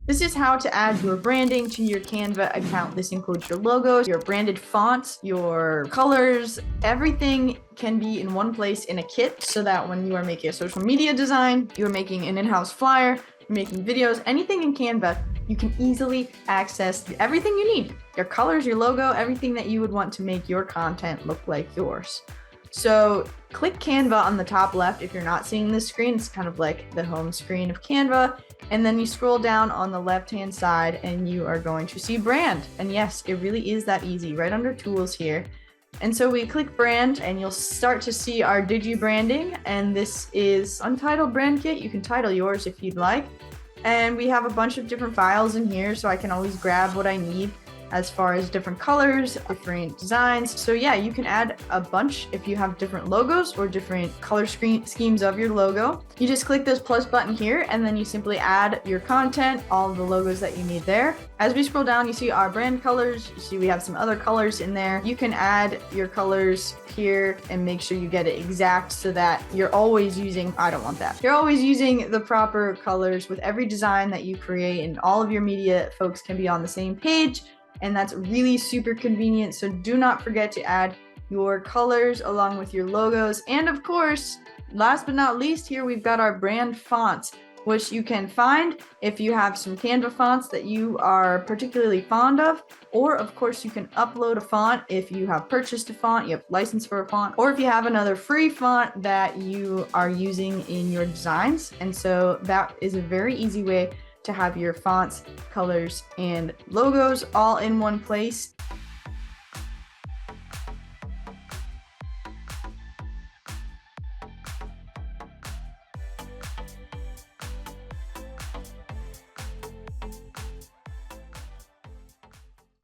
This is how to add your branding to your Canva account. This includes your logos, your branded fonts, your colors. Everything can be in one place in a kit so that when you are making a social media design, you're making an in-house flyer, you're making videos, anything in Canva, you can easily access everything you need. Your colors, your logo, everything that you would want to make your content look like yours. So click Canva on the top left. If you're not seeing this screen, it's kind of like the home screen of Canva. And then you scroll down on the left-hand side and you are going to see brand. And yes, it really is that easy, right under tools here. And so we click brand and you'll start to see our Digi branding. And this is Untitled Brand Kit. You can title yours if you'd like. And we have a bunch of different files in here, so I can always grab what I need as far as different colors, different designs. So yeah, you can add a bunch if you have different logos or different color schemes of your logo. You just click this plus button here and then you simply add your content, all of the logos that you need there. As we scroll down, you see our brand colors. You see we have some other colors in there. You can add your colors here and make sure you get it exact so that you're always using, I don't want that. You're always using the proper colors with every design that you create, and all of your media folks can be on the same page. And that's really super convenient. So do not forget to add your colors along with your logos. And of course, last but not least, here we've got our brand fonts, which you can find if you have some Canva fonts that you are particularly fond of. Or of course, you can upload a font if you have purchased a font, you have license for a font, or if you have another free font that you are using in your designs. And so that is a very easy way to have your fonts, colors, and logos all in one place.